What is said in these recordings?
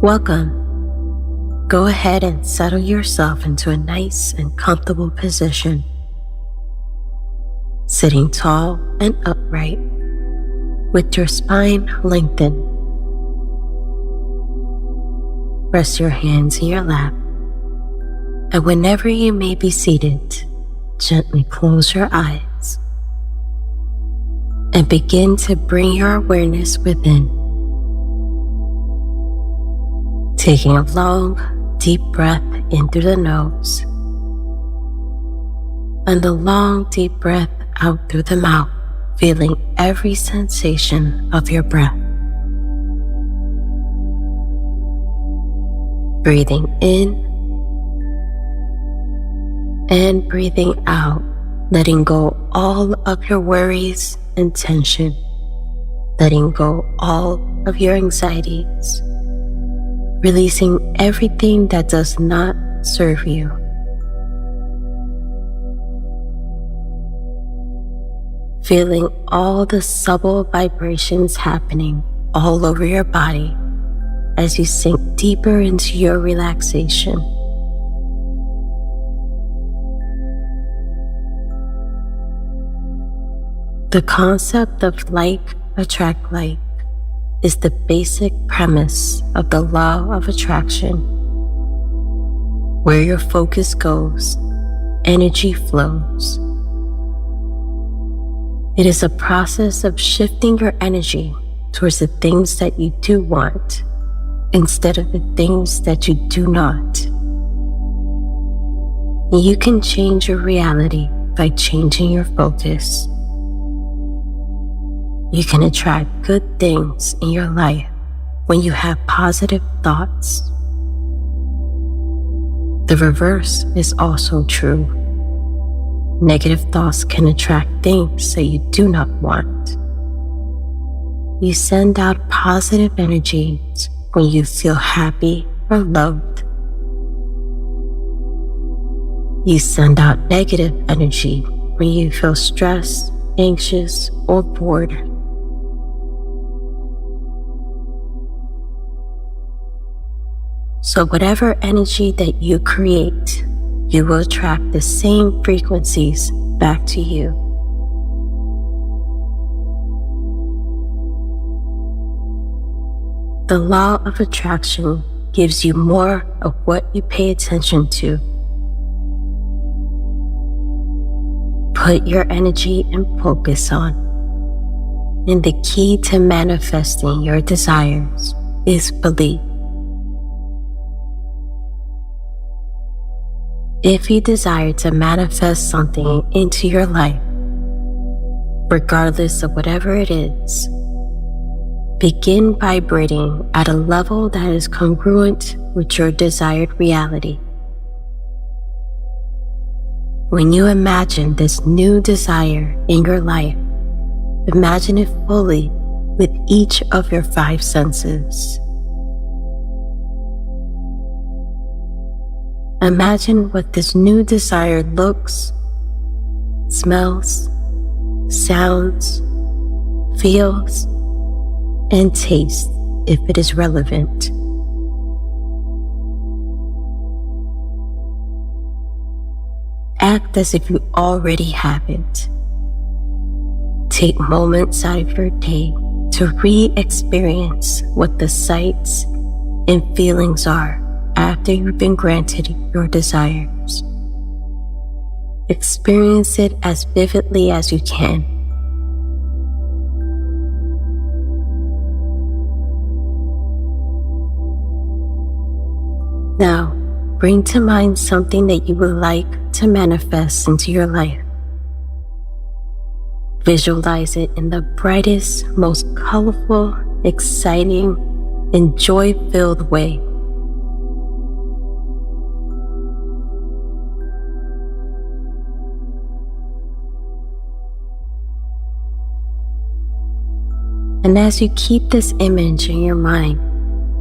Welcome. Go ahead and settle yourself into a nice and comfortable position, sitting tall and upright with your spine lengthened. Rest your hands in your lap, and whenever you may be seated, gently close your eyes and begin to bring your awareness within. Taking a long, deep breath in through the nose and a long, deep breath out through the mouth, feeling every sensation of your breath. Breathing in and breathing out, letting go all of your worries and tension, letting go all of your anxieties, releasing everything that does not serve you. Feeling all the subtle vibrations happening all over your body as you sink deeper into your relaxation. The concept of like attract like is the basic premise of the law of attraction. Where your focus goes, energy flows. It is a process of shifting your energy towards the things that you do want instead of the things that you do not. You can change your reality by changing your focus. You can attract good things in your life when you have positive thoughts. The reverse is also true. Negative thoughts can attract things that you do not want. You send out positive energies when you feel happy or loved. You send out negative energy when you feel stressed, anxious, or bored. So whatever energy that you create, you will attract the same frequencies back to you. The law of attraction gives you more of what you pay attention to. Put your energy and focus on. And the key to manifesting your desires is belief. If you desire to manifest something into your life, regardless of whatever it is, begin vibrating at a level that is congruent with your desired reality. When you imagine this new desire in your life, imagine it fully with each of your 5 senses. Imagine what this new desire looks, smells, sounds, feels, and tastes if it is relevant. Act as if you already have it. Take moments out of your day to re-experience what the sights and feelings are after you've been granted your desires. Experience it as vividly as you can. Now, bring to mind something that you would like to manifest into your life. Visualize it in the brightest, most colorful, exciting, and joy-filled way. And as you keep this image in your mind,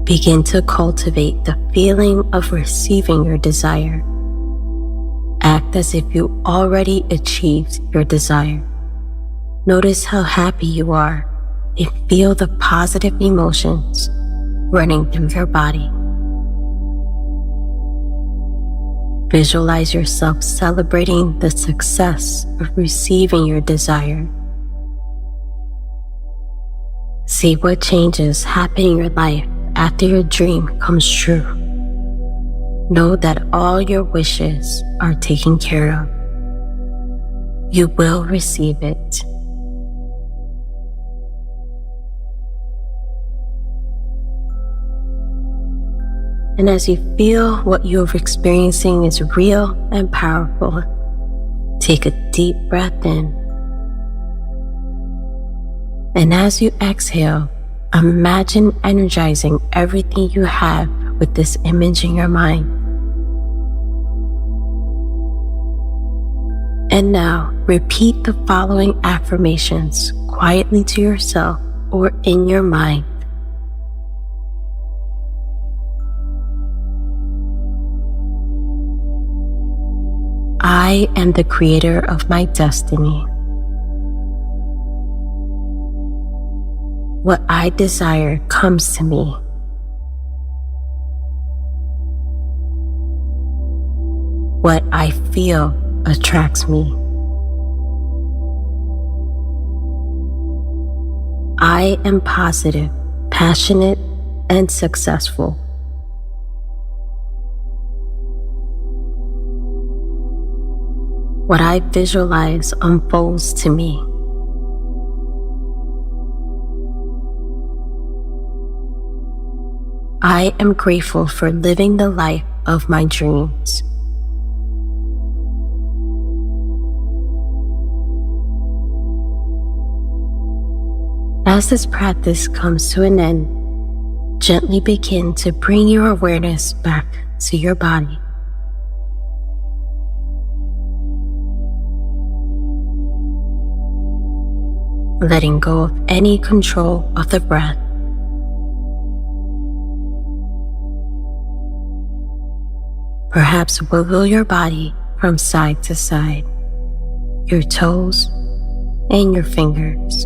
begin to cultivate the feeling of receiving your desire. Act as if you already achieved your desire. Notice how happy you are and feel the positive emotions running through your body. Visualize yourself celebrating the success of receiving your desire. See what changes happen in your life after your dream comes true. Know that all your wishes are taken care of. You will receive it. And as you feel what you're experiencing is real and powerful, take a deep breath in. And as you exhale, imagine energizing everything you have with this image in your mind. And now, repeat the following affirmations quietly to yourself or in your mind. I am the creator of my destiny. What I desire comes to me. What I feel attracts me. I am positive, passionate, and successful. What I visualize unfolds to me. I am grateful for living the life of my dreams. As this practice comes to an end, gently begin to bring your awareness back to your body. Letting go of any control of the breath. Perhaps wiggle your body from side to side, your toes and your fingers,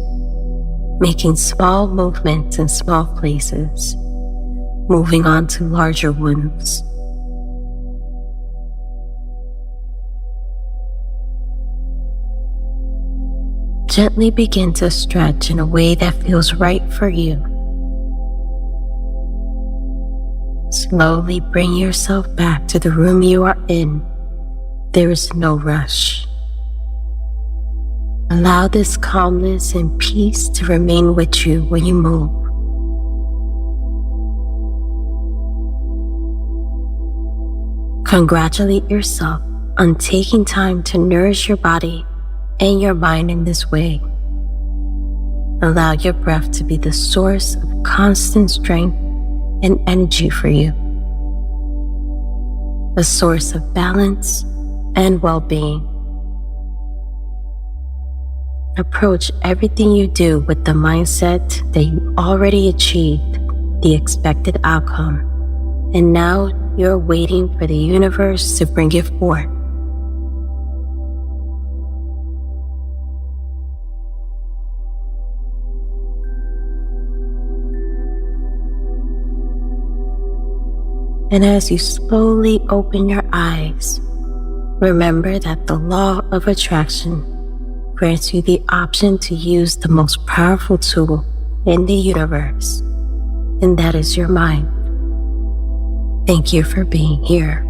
making small movements in small places, moving on to larger ones. Gently begin to stretch in a way that feels right for you. Slowly bring yourself back to the room you are in. There is no rush. Allow this calmness and peace to remain with you when you move. Congratulate yourself on taking time to nourish your body and your mind in this way. Allow your breath to be the source of constant strength and energy for you, a source of balance and well-being. Approach everything you do with the mindset that you already achieved the expected outcome, and now you're waiting for the universe to bring it forth. And as you slowly open your eyes, remember that the law of attraction grants you the option to use the most powerful tool in the universe, and that is your mind. Thank you for being here.